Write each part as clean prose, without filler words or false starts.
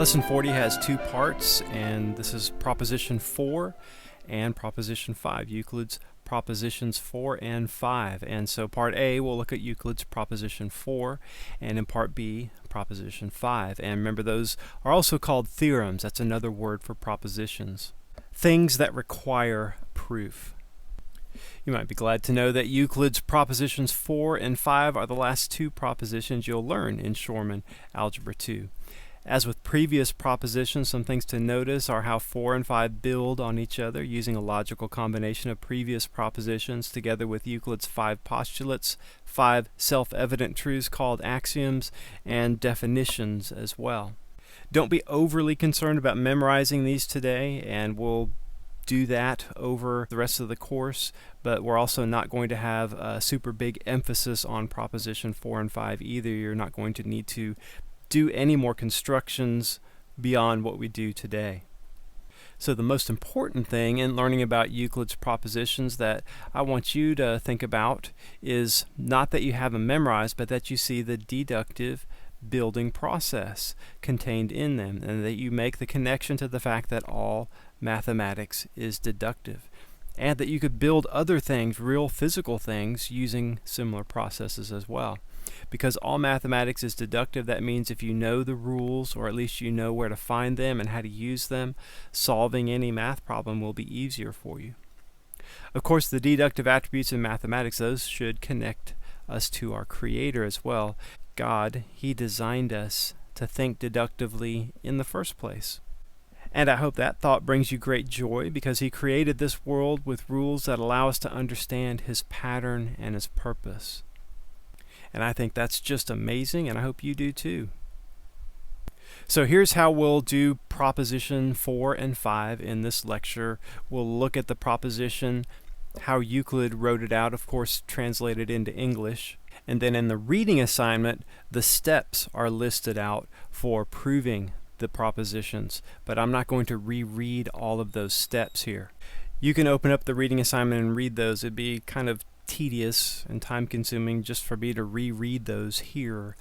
Lesson 40 has two parts, and this is Proposition 4 and Proposition 5, Euclid's Propositions 4 and 5. And so Part A, we'll look at Euclid's Proposition 4, and in Part B, Proposition 5. And remember, those are also called theorems. That's another word for propositions. Things that require proof. You might be glad to know that Euclid's Propositions 4 and 5 are the last two propositions you'll learn in Shormann Algebra 2. As with previous propositions, some things to notice are how 4 and 5 build on each other using a logical combination of previous propositions together with Euclid's 5 postulates, 5 self-evident truths called axioms, and definitions as well. Don't be overly concerned about memorizing these today, and we'll do that over the rest of the course, but we're also not going to have a super big emphasis on Proposition 4 and 5 either. You're not going to need to do any more constructions beyond what we do today. So the most important thing in learning about Euclid's propositions that I want you to think about is not that you have them memorized, but that you see the deductive building process contained in them, and that you make the connection to the fact that all mathematics is deductive, and that you could build other things, real physical things, using similar processes as well. Because all mathematics is deductive, that means if you know the rules, or at least you know where to find them and how to use them, solving any math problem will be easier for you. Of course, the deductive attributes in mathematics, those should connect us to our Creator as well. God, He designed us to think deductively in the first place. And I hope that thought brings you great joy, because He created this world with rules that allow us to understand His pattern and His purpose. And I think that's just amazing, and I hope you do too. So here's how we'll do Proposition 4 and 5 in this lecture. We'll look at the proposition, how Euclid wrote it out, of course translated into English. And then in the reading assignment, the steps are listed out for proving the propositions. But I'm not going to reread all of those steps here. You can open up the reading assignment and read those. It'd be kind of tedious and time-consuming just for me to reread those here.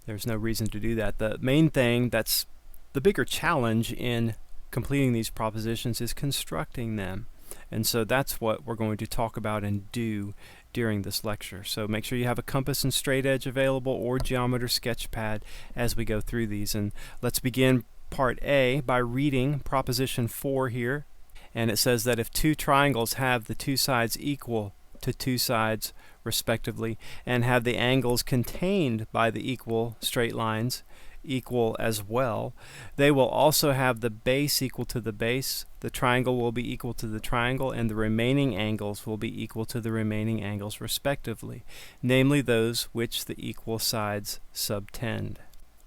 There's no reason to do that. The main thing that's the bigger challenge in completing these propositions is constructing them. And so that's what we're going to talk about and do during this lecture. So make sure you have a compass and straight edge available, or geometer sketchpad, as we go through these. And let's begin Part A by reading Proposition 4 here. And it says that if two triangles have the two sides equal to two sides respectively, and have the angles contained by the equal straight lines equal as well, they will also have the base equal to the base, the triangle will be equal to the triangle, and the remaining angles will be equal to the remaining angles respectively, namely those which the equal sides subtend.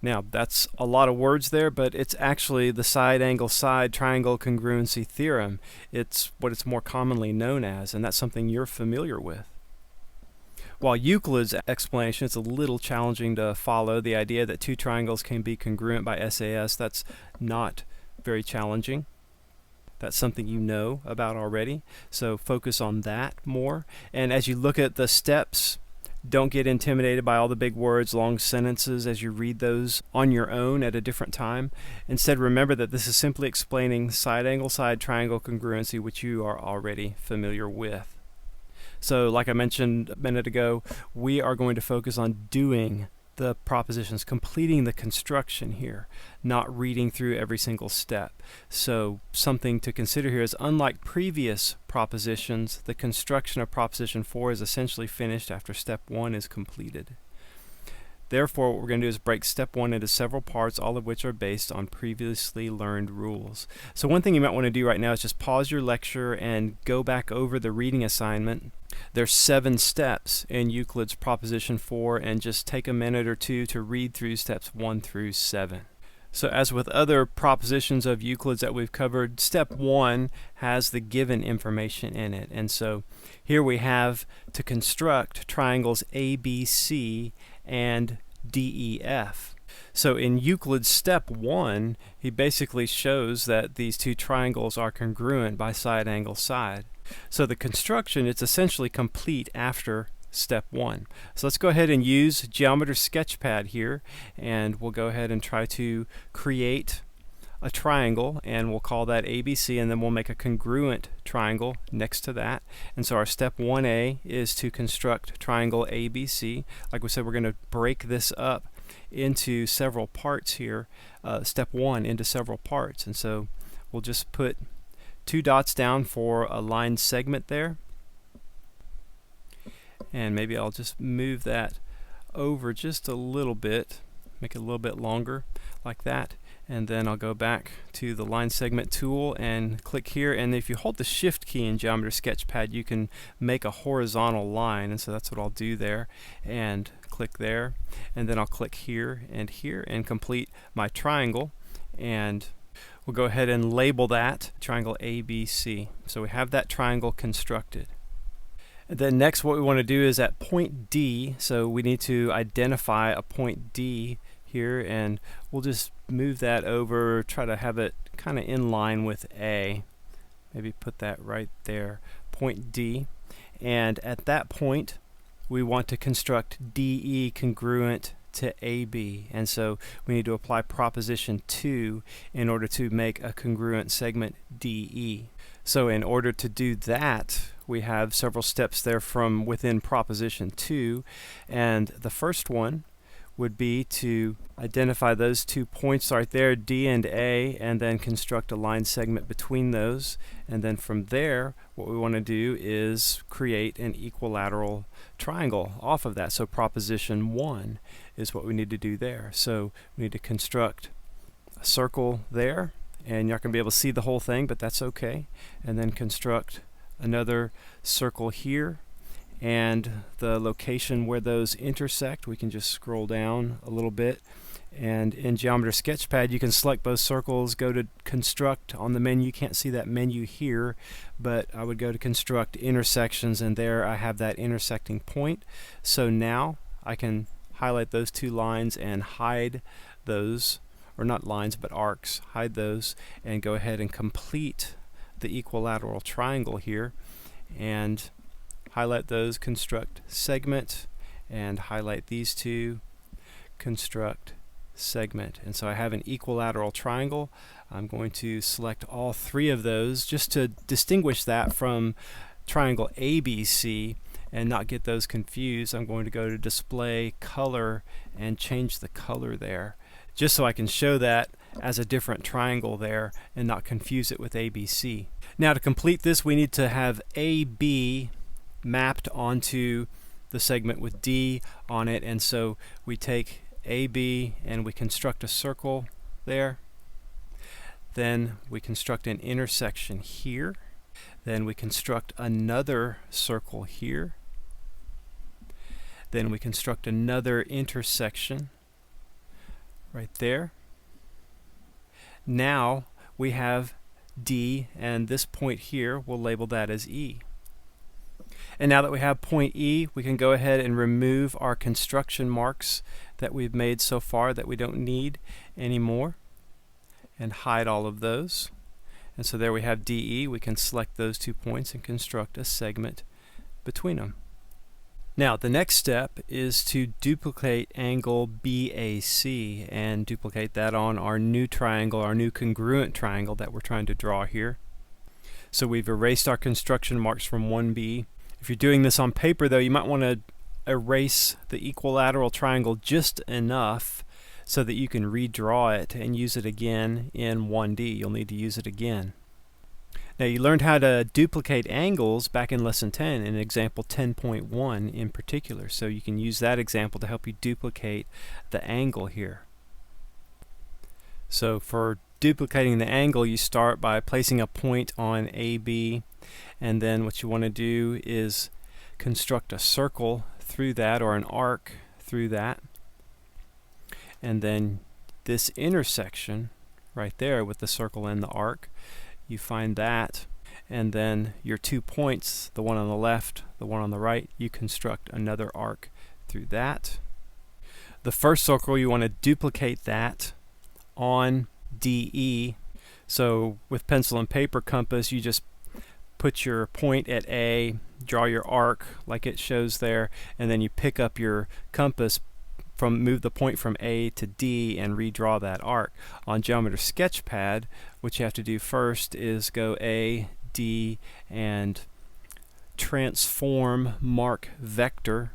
Now, that's a lot of words there, but it's actually the side angle side triangle congruency theorem. It's what it's more commonly known as, and that's something you're familiar with. While Euclid's explanation is a little challenging to follow, the idea that two triangles can be congruent by SAS, that's not very challenging. That's something you know about already, so focus on that more. And as you look at the steps, don't get intimidated by all the big words, long sentences as you read those on your own at a different time. Instead, remember that this is simply explaining side angle side triangle congruency, which you are already familiar with. So like I mentioned a minute ago, we are going to focus on doing the propositions, completing the construction here, not reading through every single step. So something to consider here is, unlike previous propositions, the construction of Proposition 4 is essentially finished after Step 1 is completed. Therefore, what we're going to do is break Step 1 into several parts, all of which are based on previously learned rules. So one thing you might want to do right now is just pause your lecture and go back over the reading assignment. There's 7 steps in Euclid's Proposition 4, and just take a minute or two to read through steps 1 through 7. So as with other propositions of Euclid's that we've covered, Step 1 has the given information in it. And so here we have to construct triangles ABC and DEF. So in Euclid's Step 1, he basically shows that these two triangles are congruent by side angle side. So the construction, it's essentially complete after Step 1. So let's go ahead and use Geometer Sketchpad here, and we'll go ahead and try to create a triangle, and we'll call that ABC, and then we'll make a congruent triangle next to that. And so our step 1A is to construct triangle ABC. Like we said, we're going to break this up into several parts here, step 1 into several parts. And so we'll just put 2 dots down for a line segment there, and maybe I'll just move that over just a little bit, make it a little bit longer like that, and then I'll go back to the line segment tool and click here, and if you hold the shift key in Geometry Sketchpad you can make a horizontal line, and so that's what I'll do there, and click there, and then I'll click here and complete my triangle, and we'll go ahead and label that triangle ABC. So we have that triangle constructed. And then next what we want to do is at point D, so we need to identify a point D here, and we'll just move that over, try to have it kind of in line with A. Maybe put that right there, point D. And at that point we want to construct DE congruent to AB, and so we need to apply proposition 2 in order to make a congruent segment DE. So in order to do that, we have several steps there from within proposition 2, and the first one would be to identify those 2 points right there, D and A, and then construct a line segment between those. And then from there, what we want to do is create an equilateral triangle off of that. So proposition 1 is what we need to do there. So we need to construct a circle there, and you're not going to be able to see the whole thing, but that's okay. And then construct another circle here, and the location where those intersect, we can just scroll down a little bit, and in Geometry Sketchpad you can select both circles, go to construct on the menu. You can't see that menu here, but I would go to construct intersections, and there I have that intersecting point. So now I can highlight those 2 lines and hide those, or not lines but arcs, hide those, and go ahead and complete the equilateral triangle here, and highlight those, construct segment, and highlight these 2, construct segment. And so I have an equilateral triangle. I'm going to select all 3 of those just to distinguish that from triangle ABC and not get those confused. I'm going to go to display color and change the color there, just so I can show that as a different triangle there and not confuse it with ABC. Now to complete this, we need to have AB mapped onto the segment with D on it, and so we take AB and we construct a circle there, then we construct an intersection here, then we construct another circle here, then we construct another intersection right there. Now we have D, and this point here, we'll label that as E. And now that we have point E, we can go ahead and remove our construction marks that we've made so far that we don't need anymore, and hide all of those. And so there we have DE. We can select those 2 points and construct a segment between them. Now the next step is to duplicate angle BAC and duplicate that on our new triangle, our new congruent triangle that we're trying to draw here. So we've erased our construction marks from 1B. If you're doing this on paper though, you might want to erase the equilateral triangle just enough so that you can redraw it and use it again in 1D. You'll need to use it again. Now you learned how to duplicate angles back in lesson 10 in example 10.1 in particular, so you can use that example to help you duplicate the angle here. So for duplicating the angle, you start by placing a point on AB, and then what you want to do is construct a circle through that, or an arc through that, and then this intersection right there with the circle and the arc, you find that, and then your 2 points, the one on the left, the one on the right, you construct another arc through that. The first circle, you want to duplicate that on DE. So with pencil and paper compass, you just put your point at A, draw your arc like it shows there, and then you pick up your compass, move the point from A to D and redraw that arc. On Geometry Sketchpad, what you have to do first is go A, D, and transform mark vector,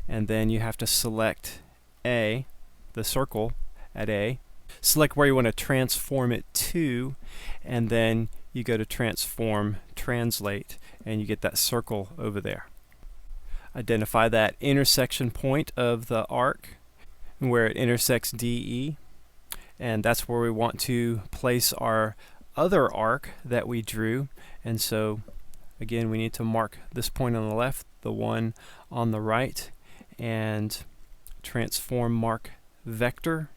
and then you have to select A, the circle at A, select where you want to transform it to, and then you go to transform translate and you get that circle over there. Identify that intersection point of the arc where it intersects DE, and that's where we want to place our other arc that we drew. And so again, we need to mark this point on the left, the one on the right, and transform mark vector,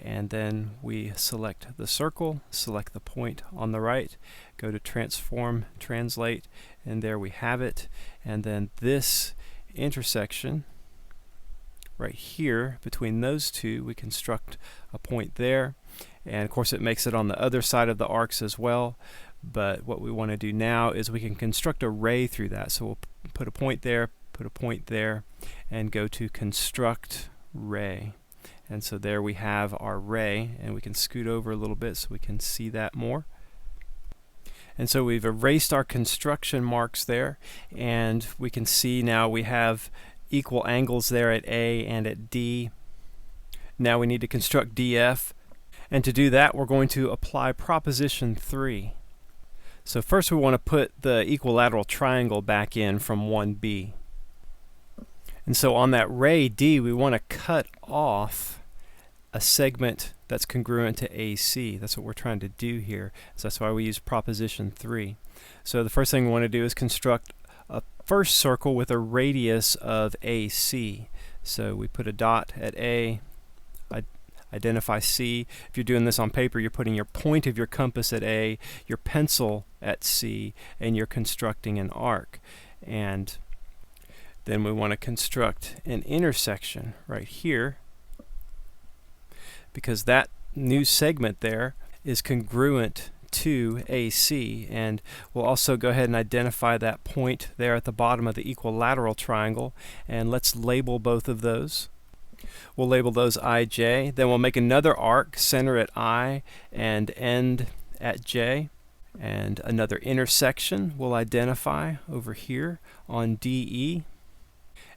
and then we select the circle, select the point on the right, go to transform translate, and there we have it. And then this intersection right here between those two, we construct a point there, and of course it makes it on the other side of the arcs as well. But what we want to do now is we can construct a ray through that. So we'll put a point there, put a point there, and go to construct ray. And so there we have our ray, and we can scoot over a little bit so we can see that more. And so we've erased our construction marks there, and we can see now we have equal angles there at A and at D. Now we need to construct DF, and to do that we're going to apply proposition 3. So first we want to put the equilateral triangle back in from 1B. And so on that ray D, we want to cut off a segment that's congruent to AC. That's what we're trying to do here. So that's why we use proposition 3. So the first thing we want to do is construct a first circle with a radius of AC. So we put a dot at A, identify C. If you're doing this on paper, you're putting your point of your compass at A, your pencil at C, and you're constructing an arc. And then we want to construct an intersection right here, because that new segment there is congruent to AC. And we'll also go ahead and identify that point there at the bottom of the equilateral triangle, and let's label both of those. We'll label those IJ, then we'll make another arc, center at I and end at J, and another intersection we'll identify over here on DE.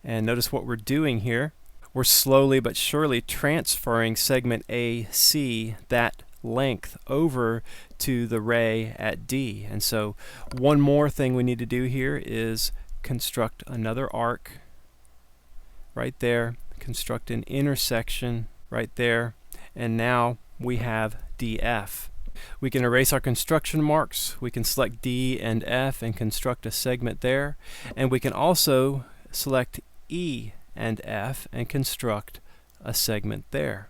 And notice what we're doing here. We're slowly but surely transferring segment AC, that length, over to the ray at D. And so one more thing we need to do here is construct another arc right there, construct an intersection right there, and now we have DF. We can erase our construction marks, we can select D and F and construct a segment there, and we can also select E and F and construct a segment there.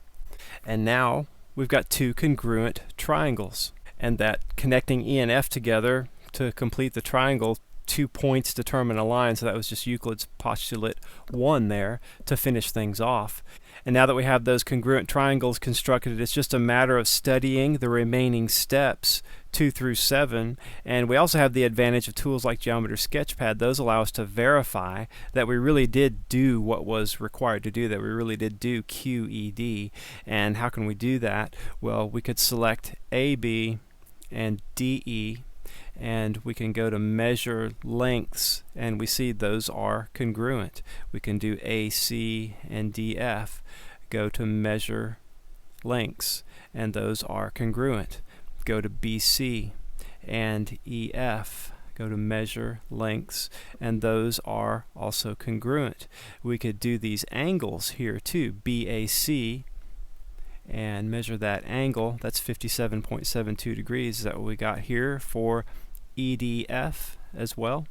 And now we've got two congruent triangles, and that connecting E and F together to complete the triangle, 2 points determine a line, so that was just Euclid's postulate 1 there to finish things off. And now that we have those congruent triangles constructed, it's just a matter of studying the remaining steps 2 through 7. And we also have the advantage of tools like Geometry Sketchpad. Those allow us to verify that we really did do what was required to do, that we really did do QED. And how can we do that? Well, we could select AB and DE, and we can go to measure lengths, and we see those are congruent. We can do AC and DF, go to measure lengths, and those are congruent. Go to BC and EF, go to measure lengths, and those are also congruent. We could do these angles here too, BAC, and measure that angle. That's 57.72 degrees. Is that what we got here for EDF as well?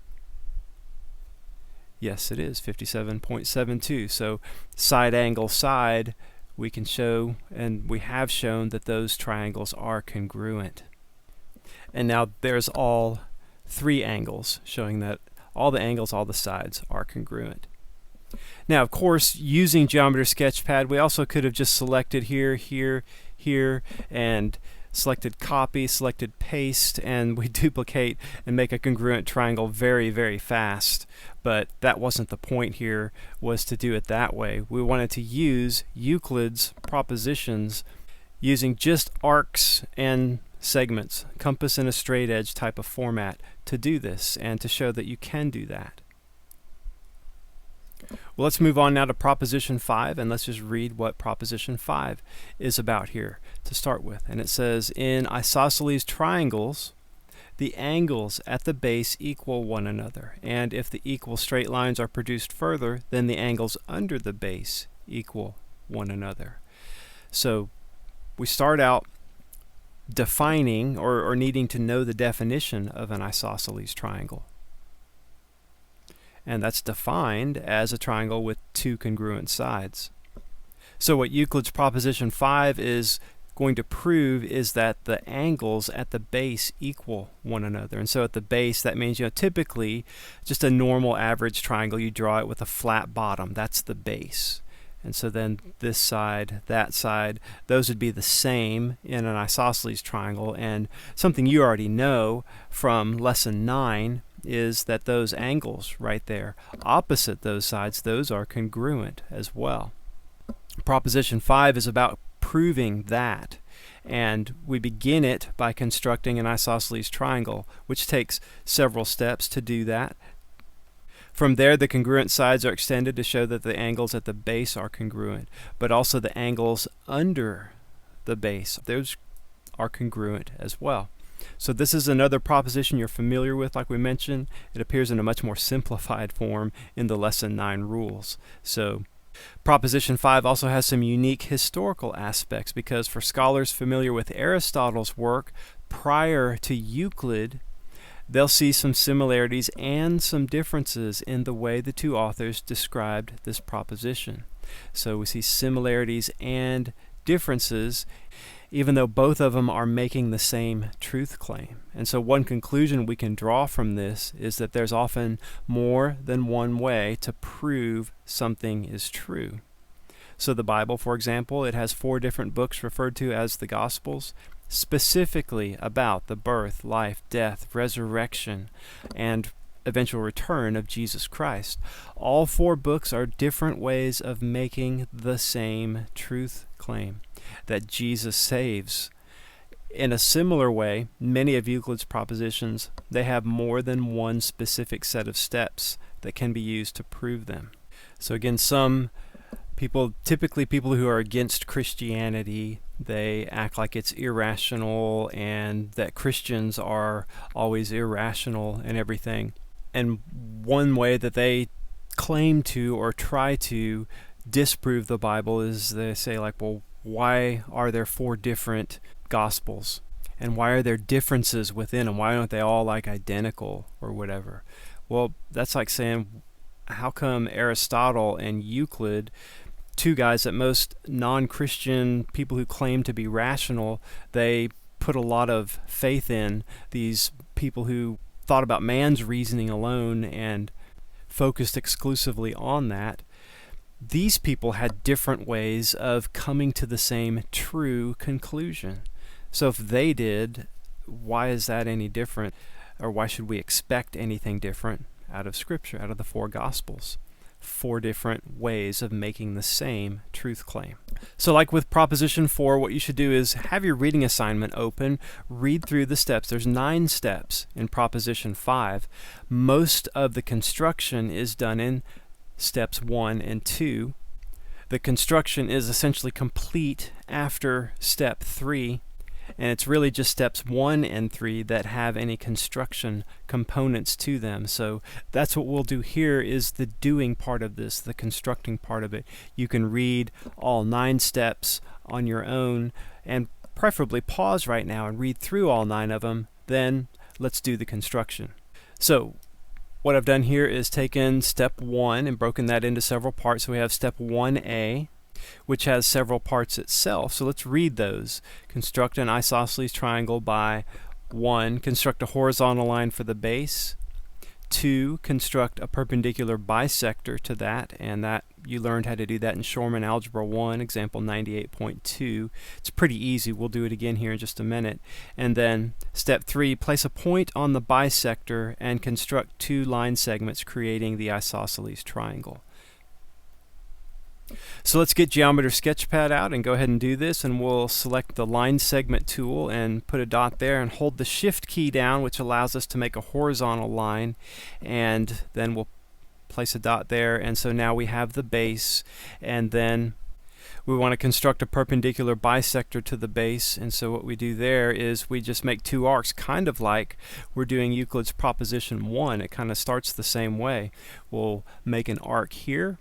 Yes, it is 57.72. So side angle side, we can show, and we have shown, that those triangles are congruent. And now there's all 3 angles, showing that all the angles, all the sides are congruent. Now, of course, using Geometry Sketchpad, we also could have just selected here, here, here, and selected copy, selected paste, and we duplicate and make a congruent triangle very, very fast. But that wasn't the point here, was to do it that way. We wanted to use Euclid's propositions using just arcs and segments, compass and a straight edge type of format to do this and to show that you can do that. Well, let's move on now to Proposition 5, and let's just read what Proposition 5 is about here to start with. And it says, in isosceles triangles, the angles at the base equal one another, and if the equal straight lines are produced further, then the angles under the base equal one another. So we start out defining or needing to know the definition of an isosceles triangle. And that's defined as a triangle with two congruent sides. So what Euclid's Proposition 5 is going to prove is that the angles at the base equal one another. And so at the base, that means, typically just a normal average triangle, you draw it with a flat bottom. That's the base. And so then this side, that side, those would be the same in an isosceles triangle. And something you already know from Lesson 9 is that those angles right there, opposite those sides, those are congruent as well. Proposition 5 is about proving that. And we begin it by constructing an isosceles triangle, which takes several steps to do that. From there, the congruent sides are extended to show that the angles at the base are congruent, but also the angles under the base, those are congruent as well. So this is another proposition you're familiar with, like we mentioned. It appears in a much more simplified form in the Lesson 9 rules. So Proposition 5 also has some unique historical aspects, because for scholars familiar with Aristotle's work prior to Euclid, they'll see some similarities and some differences in the way the two authors described this proposition. So we see similarities and differences, even though both of them are making the same truth claim. And so one conclusion we can draw from this is that there's often more than one way to prove something is true. So the Bible, for example, it has 4 different books referred to as the Gospels, specifically about the birth, life, death, resurrection, and eventual return of Jesus Christ. All 4 books are different ways of making the same truth claim, that Jesus saves. In a similar way, many of Euclid's propositions, they have more than one specific set of steps that can be used to prove them. So again, some people, typically people who are against Christianity, they act like it's irrational and that Christians are always irrational and everything. And one way that they claim to or try to disprove the Bible is they say, like, well, why are there 4 different Gospels? And why are there differences within them? Why aren't they all like identical or whatever? Well, that's like saying, how come Aristotle and Euclid, 2 guys that most non-Christian people who claim to be rational, they put a lot of faith in, these people who thought about man's reasoning alone and focused exclusively on that. These people had different ways of coming to the same true conclusion. So if they did, why is that any different? Or why should we expect anything different out of Scripture, out of the 4 Gospels? 4 different ways of making the same truth claim. So like with Proposition 4, what you should do is have your reading assignment open, read through the steps. There's 9 steps in Proposition 5. Most of the construction is done in steps 1 and 2. The construction is essentially complete after step 3, and it's really just steps 1 and 3 that have any construction components to them. So that's what we'll do here, is the doing part of this, the constructing part of it. You can read all 9 steps on your own, and preferably pause right now and read through all 9 of them. Then let's do the construction. So what I've done here is taken step 1 and broken that into several parts. So we have step 1A, which has several parts itself. So let's read those. Construct an isosceles triangle by 1, construct a horizontal line for the base. 2, construct a perpendicular bisector to that, and that you learned how to do that in Shormann Algebra 1, example 98.2. It's pretty easy. We'll do it again here in just a minute. And then step 3, place a point on the bisector and construct 2 line segments creating the isosceles triangle. So let's get Geometer Sketchpad out and go ahead and do this, and we'll select the line segment tool and put a dot there and hold the shift key down, which allows us to make a horizontal line, and then we'll place a dot there, and so now we have the base, and then we want to construct a perpendicular bisector to the base, and so what we do there is we just make 2 arcs, kind of like we're doing Euclid's proposition 1. It kind of starts the same way. We'll make an arc here,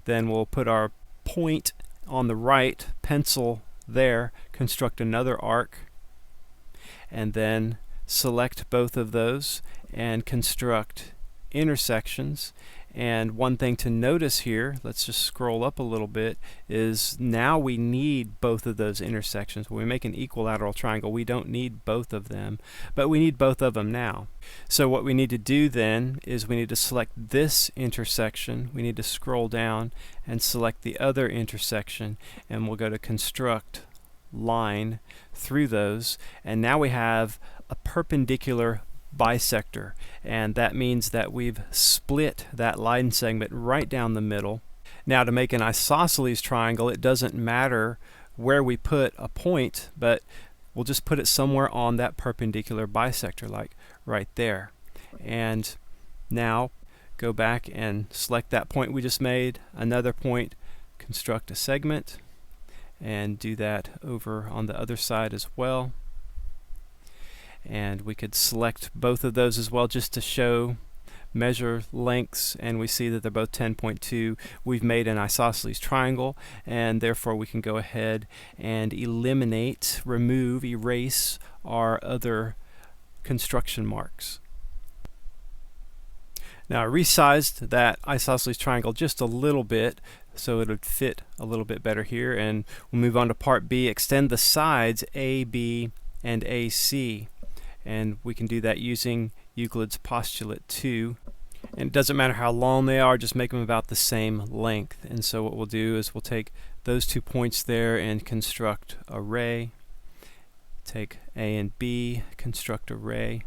then we'll put our point on the right, pencil there, construct another arc, and then select both of those and construct intersections. And one thing to notice here, let's just scroll up a little bit, is now we need both of those intersections. When we make an equilateral triangle, we don't need both of them, but we need both of them now. So what we need to do then is we need to select this intersection, we need to scroll down and select the other intersection, and we'll go to construct line through those, and now we have a perpendicular bisector, and that means that we've split that line segment right down the middle. Now to make an isosceles triangle, it doesn't matter where we put a point, but we'll just put it somewhere on that perpendicular bisector, like right there. And now go back and select that point we just made, another point, construct a segment, and do that over on the other side as well. And we could select both of those as well just to show measure lengths, and we see that they're both 10.2. We've made an isosceles triangle, and therefore we can go ahead and eliminate, remove, erase our other construction marks. Now I resized that isosceles triangle just a little bit so it would fit a little bit better here, and we'll move on to part B. Extend the sides A, B, and AC. And we can do that using Euclid's postulate 2. And it doesn't matter how long they are, just make them about the same length. And so what we'll do is we'll take those 2 points there and construct a ray. Take A and B, construct a ray.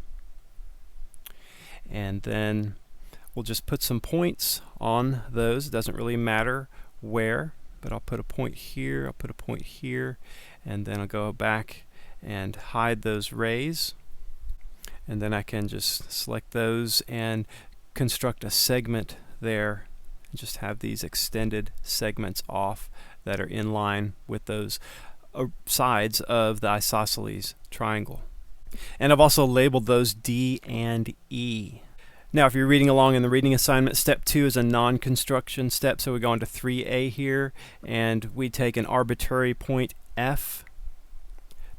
And then we'll just put some points on those. It doesn't really matter where, but I'll put a point here, I'll put a point here, and then I'll go back and hide those rays. And then I can just select those and construct a segment there, and just have these extended segments off that are in line with those sides of the isosceles triangle. And I've also labeled those D and E. Now if you're reading along in the reading assignment, step 2 is a non-construction step, so we go on to 3A here, and we take an arbitrary point F.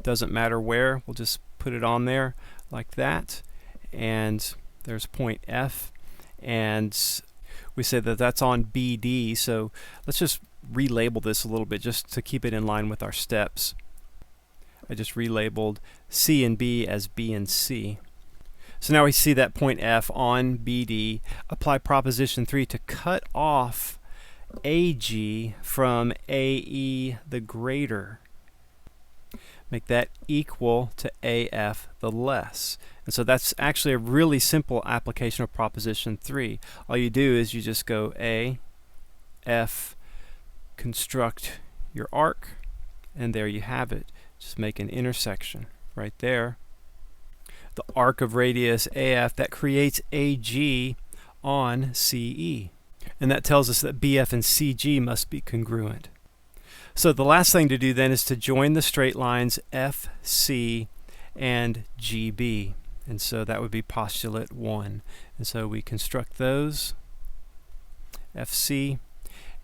Doesn't matter where, we'll just put it on there like that, and there's point F, and we say that that's on BD, so let's just relabel this a little bit just to keep it in line with our steps. I just relabeled C and B as B and C. So now we see that point F on BD. Apply proposition 3 to cut off AG from AE the greater. Make that equal to AF the less. And so that's actually a really simple application of proposition 3. All you do is you just go A, F, construct your arc, and there you have it. Just make an intersection right there. The arc of radius AF that creates AG on CE. And that tells us that BF and CG must be congruent. So the last thing to do then is to join the straight lines FC and GB. And so that would be postulate 1. And so we construct those, FC,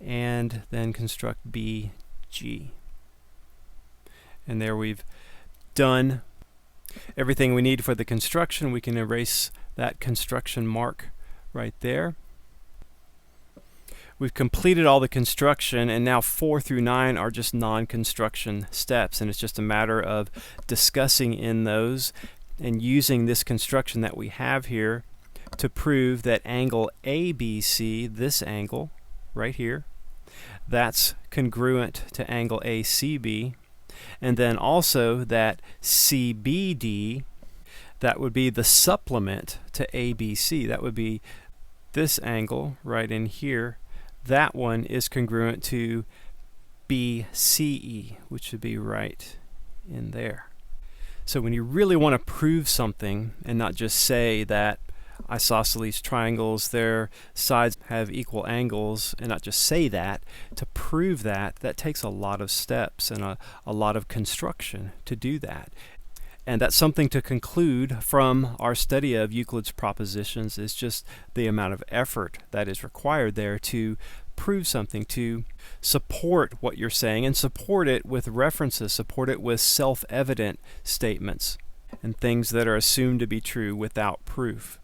and then construct BG. And there we've done everything we need for the construction. We can erase that construction mark right there. We've completed all the construction, and now 4 through 9 are just non-construction steps, and it's just a matter of discussing in those and using this construction that we have here to prove that angle ABC, this angle right here, that's congruent to angle ACB, and then also that CBD, that would be the supplement to ABC. That would be this angle right in here. That one is congruent to BCE, which would be right in there. So when you really want to prove something and not just say that isosceles triangles, their sides have equal angles, and not just say that, to prove that, that takes a lot of steps and a lot of construction to do that. And that's something to conclude from our study of Euclid's propositions, is just the amount of effort that is required there to prove something, to support what you're saying, and support it with references, support it with self-evident statements and things that are assumed to be true without proof.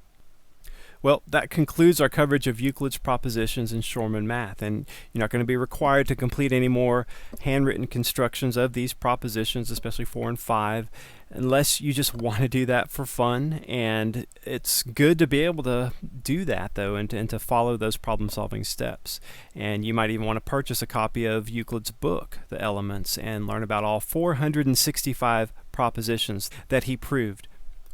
Well, that concludes our coverage of Euclid's propositions in Shormann math, and you're not going to be required to complete any more handwritten constructions of these propositions, especially 4 and 5, unless you just want to do that for fun. And it's good to be able to do that, though, and to follow those problem-solving steps. And you might even want to purchase a copy of Euclid's book, The Elements, and learn about all 465 propositions that he proved.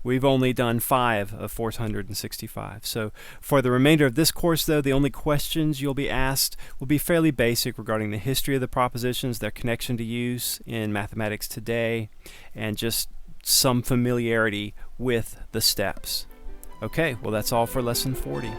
We've only done 5 of 465. So for the remainder of this course, though, the only questions you'll be asked will be fairly basic regarding the history of the propositions, their connection to use in mathematics today, and just some familiarity with the steps. Okay, well, that's all for lesson 40.